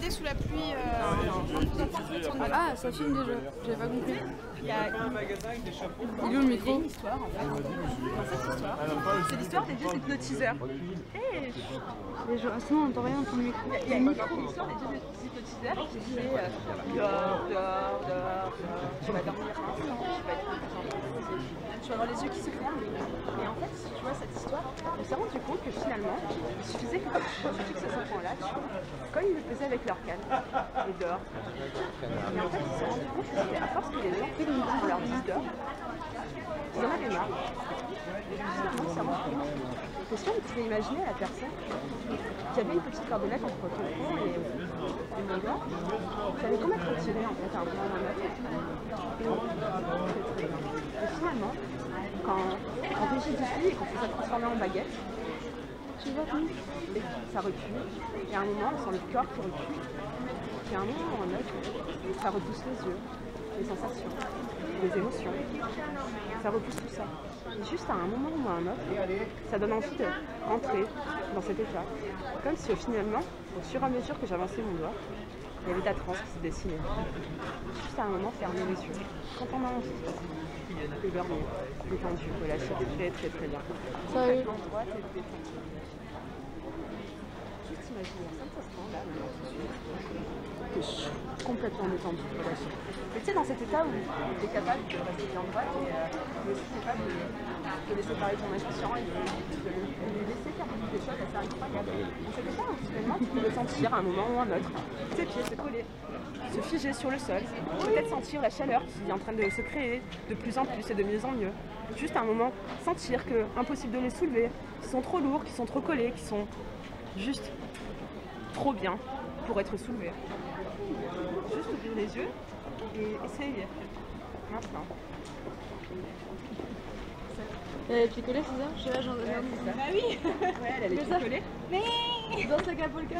balader sous la pluie. Ah, ça filme déjà. J'avais pas compris. Il y a Il est où le micro? une histoire en fait. Dans cette histoire, c'est l'histoire des vieux hypnotiseurs. Les gens, sinon on entend rien dans le micro. Il y a une micro-histoire des vieux hypnotiseurs qui disait dors, tu vas dormir un instant, tu vas avoir les yeux qui se ferment. Et en fait, tu vois cette histoire, on s'est rendu compte que finalement, il suffisait que tu fixes ces enfants-là, comme ils le faisaient avec leur canne, et dors. Et en fait, ils se sont rendus compte que c'était à force que les gens, on leur dise dors, ils en avaient marre. Et finalement, ça rend compte que si on pouvait imaginer à la personne qui avait une petite cordelette entre ton front et mon doigt, ça allait comme être retiré en fait à un moment dans notre et finalement, quand on digifie et qu'on fait ça transformer en baguette, tu vois tout, et ça recule, et à un moment on sent le corps qui recule, et à un moment ou un autre, ça repousse les yeux, les sensations, les émotions, ça repousse tout ça. Et juste à un moment ou à un autre, ça donne envie de rentrer dans cet état. Comme si finalement, au fur et à mesure que j'avançais mon doigt, il y avait ta transe qui se dessinait. Juste à un moment, fermer les yeux. Quand on a envie, et dormir, détendu, relâché, très très très bien. Salut. L'endroit, t'es détendu. Juste imaginer à 5 instants, là, maintenant, tout de suite, que je suis complètement détendu, relâché. Et tu sais, dans cet état où tu es capable de rester bien droite et aussi capable de laisser parler ton inconscient et de le laisser faire des choses assez incroyables. Dans cet état, finalement, tu peux le sentir à un moment ou à un autre. Tes pieds se coller, se figer sur le sol, peut-être sentir la chaleur qui est en train de se créer de plus en plus et de mieux en mieux. Juste à un moment, sentir que impossible de les soulever, qu'ils sont trop lourds, qu'ils sont trop collés, qu'ils sont juste trop bien pour être soulevés. Juste ouvrir les yeux et essayer. Maintenant. Elle est picolée, c'est ça? Je sais pas, j'en ai Ouais, c'est ça. Bah oui. Ouais, elle est picolée. Mais dans sa capolka.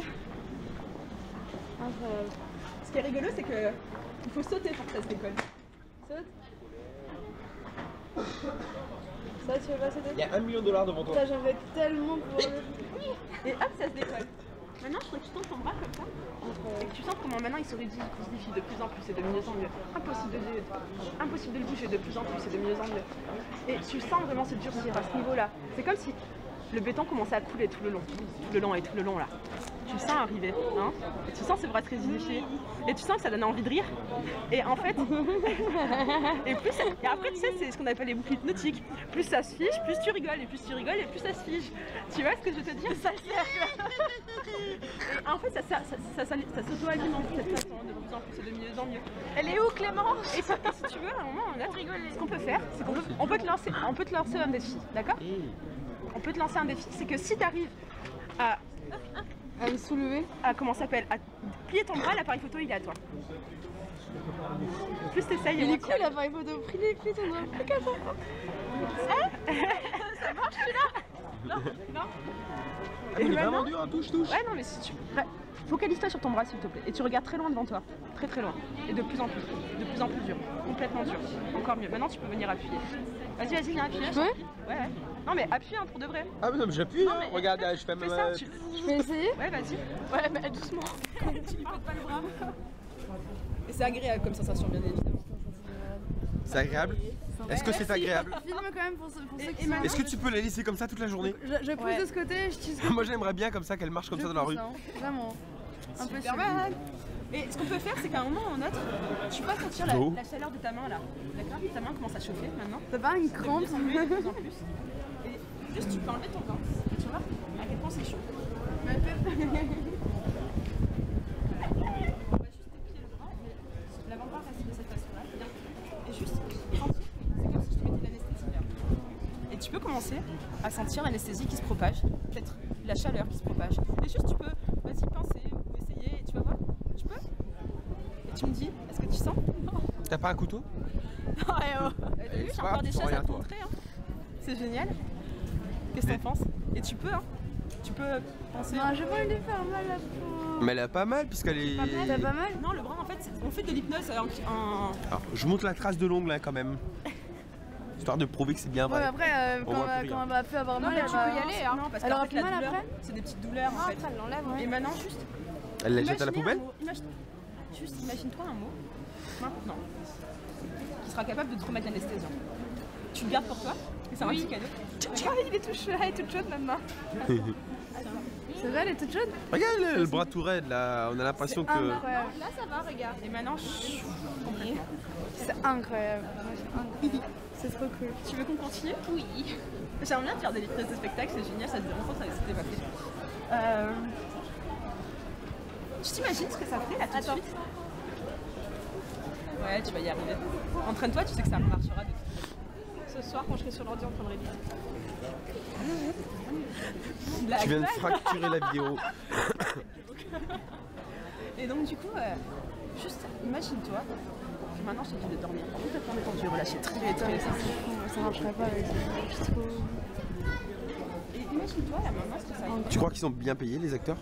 Incroyable. Ce qui est rigolo, c'est que il faut sauter pour que ça se décolle. Saute. Ça, tu veux pas sauter? Il y a $1 million devant toi. Ça, j'avais tellement pour Et hop, ça se décolle. Maintenant, je crois que tu tends ton bras comme ça. Et que tu sens comment maintenant il se solidifie de plus en plus et de mieux en mieux. Impossible de le bouger de plus en plus et de mieux en mieux. Et tu sens vraiment se durcir à ce niveau-là. C'est comme si le béton commençait à couler tout le long là. Tu le sens arriver, hein, et tu sens ses bras se rigidifier, et tu sens que ça donne envie de rire, et en fait, et après tu sais, c'est ce qu'on appelle les boucles hypnotiques, plus ça se fige, plus tu rigoles, et plus tu rigoles, et plus ça se fige, tu vois ce que je veux te dire, ça sert. Et en fait ça s'auto-alimente de cette façon, de plus en plus et de mieux en mieux. Elle est où Clémence? Et si tu veux, à un moment, ce qu'on peut faire, c'est qu'on peut te lancer un défi, d'accord? On peut te lancer un défi, c'est que si tu arrives à me soulever. Comment ça s'appelle? À plier ton bras, l'appareil photo il est à toi. Plus t'essayes. Il est cool l'appareil photo. Plie ton doigt. Plie comme ça. Ça marche celui-là? Non. Il est vraiment dur, touche. Ouais, non, mais si tu. Focalise-toi sur ton bras s'il te plaît. Et tu regardes très loin devant toi. Très très loin. Et de plus en plus. De plus en plus dur. Complètement dur. Encore mieux. Maintenant tu peux venir appuyer. Vas-y, viens appuyer. Ouais. Non mais appuie hein, pour de vrai. Ah mais non mais j'appuie, hein. Mais... Regarde, je fais même... Je peux essayer? Ouais, vas-y. Ouais, mais doucement. Tu lui pètes pas le bras. Et c'est agréable comme sensation, bien évidemment. C'est agréable? Est-ce que c'est agréable? Filme quand même pour ceux qui... Est-ce que tu peux la laisser comme ça toute la journée? Je pousse de ce côté et je tisse. Moi j'aimerais bien comme ça qu'elle marche comme ça dans la rue. Vraiment. Super mal. Et ce qu'on peut faire, c'est qu'à un moment ou un autre, tu peux sentir la chaleur de ta main là. D'accord? Ta main commence à chauffer maintenant. T'as pas une crampe? De plus en plus. Et juste tu peux enlever ton gant. Et tu vois à quel point c'est chaud. On va juste déplier le bras, mais l'avant-bras reste de cette façon-là. Et juste sentir, c'est comme si je te mettais de l'anesthésie là. Et tu peux commencer à sentir l'anesthésie qui se propage, peut-être la chaleur qui se propage. Et juste tu peux, vas-y, pincer ou essayer, et tu vas voir. Tu peux? Et tu me dis, est-ce que tu sens? T'as pas un couteau? T'as vu, j'ai encore des choses à te montrer. Hein. C'est génial. Qu'est-ce que t'en penses? Et tu peux, hein? Tu peux penser. Non, j'ai pas envie de faire mal la peau. Mais elle a pas mal puisqu'elle est... T'as pas mal? Non, le bras en fait, on fait de l'hypnose en... Alors, je monte la trace de l'ongle là quand même. Histoire de prouver que c'est bien vrai. Ouais, après, quand elle va plus avoir mal, tu peux y aller, hein. Non, parce elle aura qu'en fait, plus mal la douleur, après? c'est des petites douleurs en fait. Elle l'enlève, Et maintenant, juste. Elle la jette à la poubelle? Juste imagine-toi un mot, maintenant, qui sera capable de te remettre l'anesthésie. Tu le gardes pour toi, et c'est un petit cadeau. Regarde, il est tout chaud, elle est toute chaude maintenant. C'est vrai, elle est toute chaude. Regarde le bras tout raide là, on a l'impression que... Incroyable. Là ça va, regarde. Et maintenant, C'est incroyable. C'est trop cool. tu veux qu'on continue? Oui. J'aimerais bien te faire des livres de spectacle, c'est génial, ça te dérange pas, ça s'était pas fait. Tu t'imagines ce que ça ferait là tout de suite? Ouais, tu vas y arriver. Entraîne-toi, tu sais que ça marchera de toute façon. Ce soir, quand je serai sur l'ordi en train de réviser. Tu viens de fracturer la vidéo. Et donc du coup, juste imagine-toi que maintenant je te dis de dormir complètement détendu, relâché, très simple. Ça marcherait pas avec ça. Et imagine-toi là maintenant ce que ça va. Tu crois qu'ils sont bien payés les acteurs?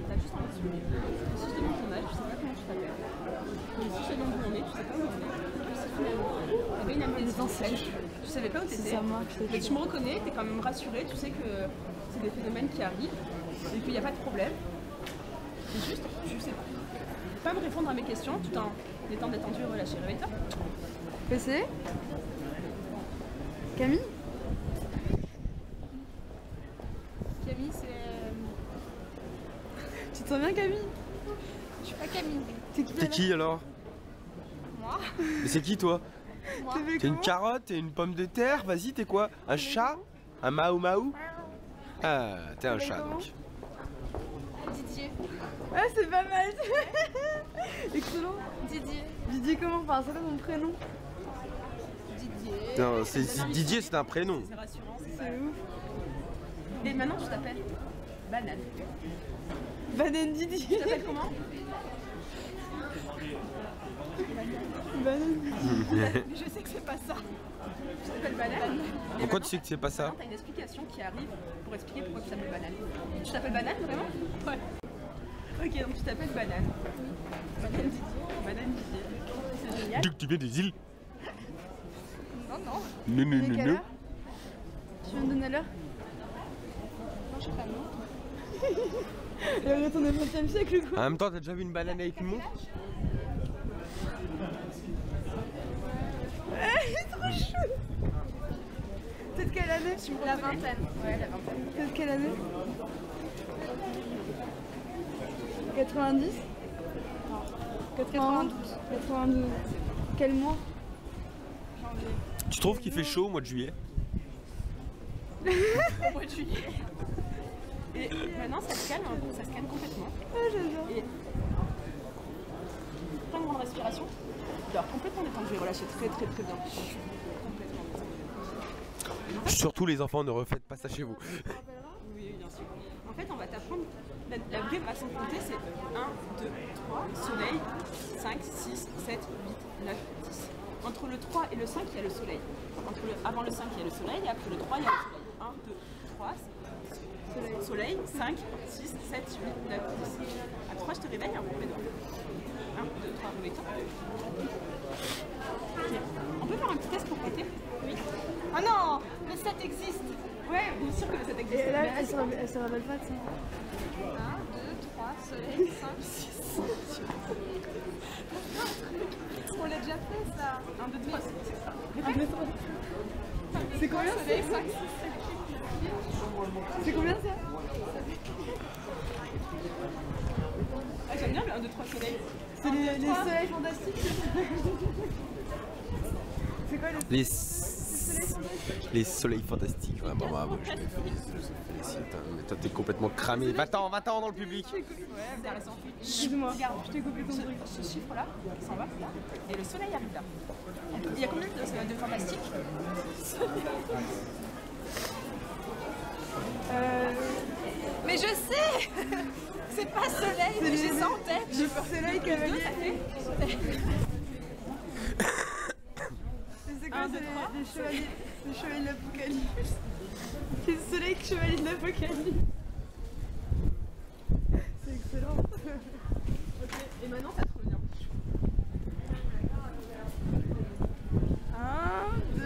T'as juste un petit peu. Si je te demande ton âge, je sais pas comment tu t'appelles. Et si je te demande où on est, tu sais pas où on est. T'avais une amnésie sèche. Tu savais pas où t'étais. Ça marche. Mais tu me reconnais, t'es quand même rassurée, tu sais que c'est des phénomènes qui arrivent et qu'il n'y a pas de problème. Et juste, tu sais pas me répondre à mes questions tout en étant détendu et relâché. Réveille-toi. PC Camille Camille, c'est. Tu te sens bien Camille? Je suis pas Camille. T'es qui T'es qui alors? Moi Mais c'est qui toi? Moi. T'es une carotte, t'es une pomme de terre, vas-y t'es quoi? Un chat? Un maou-maou? Ah, t'es un chat donc. Didier. Ah, c'est pas mal. Excellent. Didier. Didier comment? Enfin, c'est pas mon prénom. Didier. Non, Didier c'est un prénom. C'est rassurant. C'est ouf. Et maintenant, tu t'appelles Banane. Banane Didier. Tu t'appelles comment? Banane. Je sais que c'est pas ça. Tu t'appelles Banane. Et Pourquoi maintenant, tu sais que c'est pas ça? maintenant, t'as une explication qui arrive pour expliquer pourquoi tu t'appelles Banane. Tu t'appelles Banane vraiment? Ouais. Ok, donc tu t'appelles Banane. Banane Didier. Banane Didier. C'est génial. Donc tu viens des îles? Non, non. Non, non, Mais non, quelle non. heure? Tu viens me donner l'heure? Non, je sais pas, non. Elle aurait retourné au 20e siècle ou quoi? En même temps, t'as déjà vu une banane avec une montre? Il est trop chou. Peut-être quelle année? La vingtaine. Ouais, la vingtaine. Peut-être quelle année? 90? 92. 92. Quel mois? Tu trouves qu'il fait chaud au mois de juillet? Au mois de juillet. Et maintenant, ça se calme complètement. Ah, j'adore. Et prends une grande respiration. Dors complètement détendu et relâché très très très bien. Complètement détendu. Surtout les enfants, ne refaites pas ça chez vous. Oui, bien sûr. En fait, on va t'apprendre. La vraie façon de compter, c'est 1, 2, 3, soleil, 5, 6, 7, 8, 9, 10. Entre le 3 et le 5, il y a le soleil. Avant le 5, il y a le soleil, et après le 3, il y a le soleil. 1, 2, 3, soleil, 5, 6, 7, 8, 9, 10. À 3, je te réveille, hein, mais non. 1, 2, 3, réveille-toi. Ok. On peut faire un petit test pour péter? Oui. Oh non, le 7 existe. Ouais, bien sûr que le 7 existe. Et là, Mais elle se rappelle pas de ça. 1, 2, 3, soleil, 5, 6. On l'a déjà fait ça. 1, 2, 3, c'est ça. C'est combien Soleil, 5, 6, 7. C'est combien ça? Ah, j'aime bien le 1, 2, 3 soleil. C'est les soleils fantastiques. C'est quoi Les soleils fantastiques. Ouais, bravo, je les félicite. Hein. Mais toi, t'es complètement cramé. Va-t'en dans le public. Ouais, intéressant. Excuse-moi, je t'ai coupé ton truc. Ce chiffre-là, il s'en va, et le soleil arrive là. Il y a combien de fantastiques? Mais je sais. C'est pas soleil, mais j'ai ça en tête. J'ai peur soleil cavalier. C'est quoi? C'est les chevaliers de l'Apocalypse. C'est le soleil chevalier de l'Apocalypse. C'est excellent. Ok, et maintenant ça te revient. 1, 2,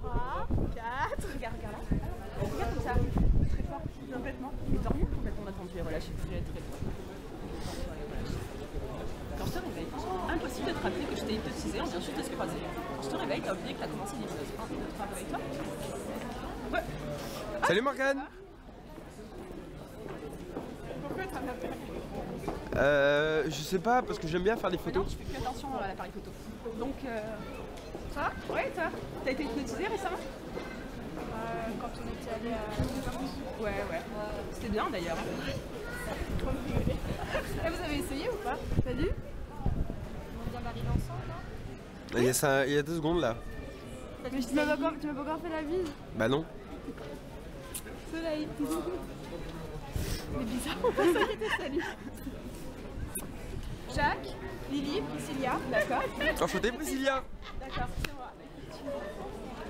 3, 4. Regarde là. hypnotisé, on vient juste de se croiser. Quand je te réveille, t'as oublié que t'as commencé l'hypnose. 1, 2, 3, réveille-toi. Ouais. Salut Morgane. Pourquoi t'as la peur? Je sais pas, parce que j'aime bien faire des Non, photos. je fais plus attention à l'appareil photo. Donc, ça va? Ouais, toi? T'as été hypnotisé récemment? Quand on était allé à... Ouais. C'était bien d'ailleurs. Vous avez essayé ou pas? Salut. On vient d'arriver ensemble, là. Il y a 2 secondes là. Mais tu m'as pas encore fait la bise. Bah non. Soleil. Mais bizarre, on va s'arrêter, salut. Jacques, Lily, Priscilla. D'accord. Enchanté Priscilla. D'accord, c'est moi.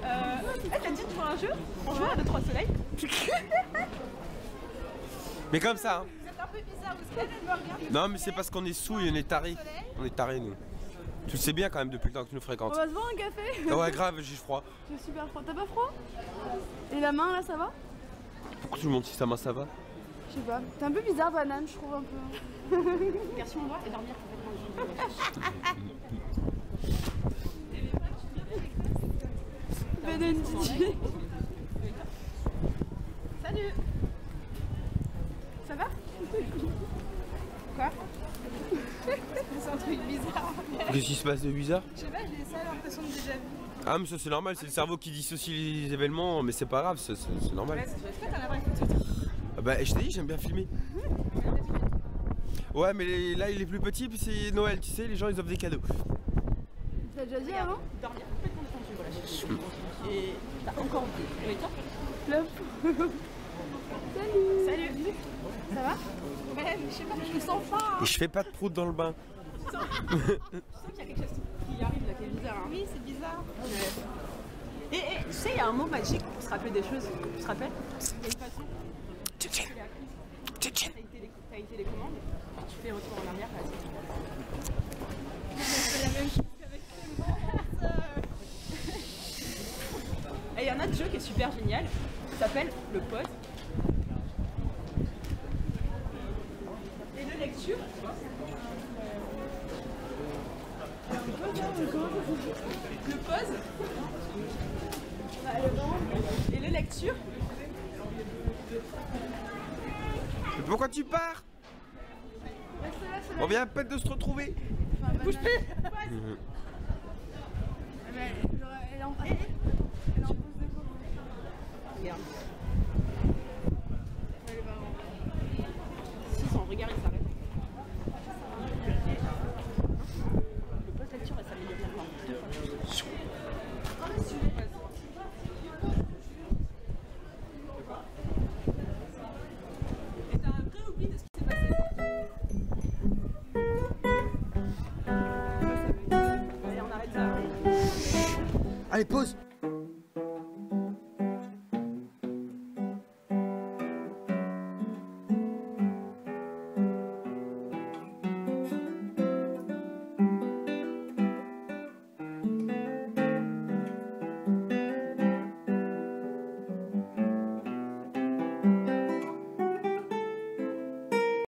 T'as dit de jouer à un jeu? On joue à 2-3 soleils? Mais comme ça, hein. Vous êtes un peu bizarre, vous êtes me regarder. Non mais c'est parce qu'on est saouls et on est tarés. On est tarés nous. Tu le sais bien quand même depuis le temps que tu nous On fréquentes. va se boire un café. Ah ouais grave, j'ai froid. J'ai super froid. T'as pas froid? Et la main là, ça va? Pourquoi tout le monde si sa main ça va? Je sais pas. T'es un peu bizarre, banane, je trouve un peu. Version on doit et dormir complètement. Banane Didier. Salut. Ça va? Quoi? C'est un truc bizarre. Qu'est-ce qui se passe de bizarre? Je sais pas, j'ai ça l'impression de déjà vu. Ah mais ça c'est normal, c'est le cerveau qui dissocie les événements, mais c'est pas grave, c'est normal. Est-ce que t'as l'appareil photo? Ah bah je t'ai dit, j'aime bien filmer. Ouais mais là il est plus petit, puis c'est Noël, tu sais, les gens ils offrent des cadeaux. T'as déjà dit avant? Dormir complètement détendu, voilà. Et t'as encore oublié. Et toi? Flop. Salut. Ça va? Ouais, mais je sais pas, je me sens pas. Et je fais pas de prout dans le bain. Je sens qu'il y a quelque chose qui arrive là qui est bizarre. Hein. Oui, c'est bizarre. Et tu sais, il y a un mot magique pour se rappeler des choses. Tu te rappelles? Il y a une façon. Tchin-tchin. Tchin-tchin. T'as une télécommande. Tu fais retour en arrière, vas-y. C'est la même chose qu'avec Et il y a un autre jeu qui est super génial. Qui s'appelle le pause. Et le lecture. Le pause. Et le lecture. Mais pourquoi tu pars? On vient à peine de se retrouver. Bouge plus. Elle est en pause de quoi? Regarde. 600, regarde, il s'arrête. Le post lecture, elle s'améliore bien encore 2 fois plus. Et t'as un vrai oubli de ce qui s'est passé. Allez, on arrête ça. Allez pause.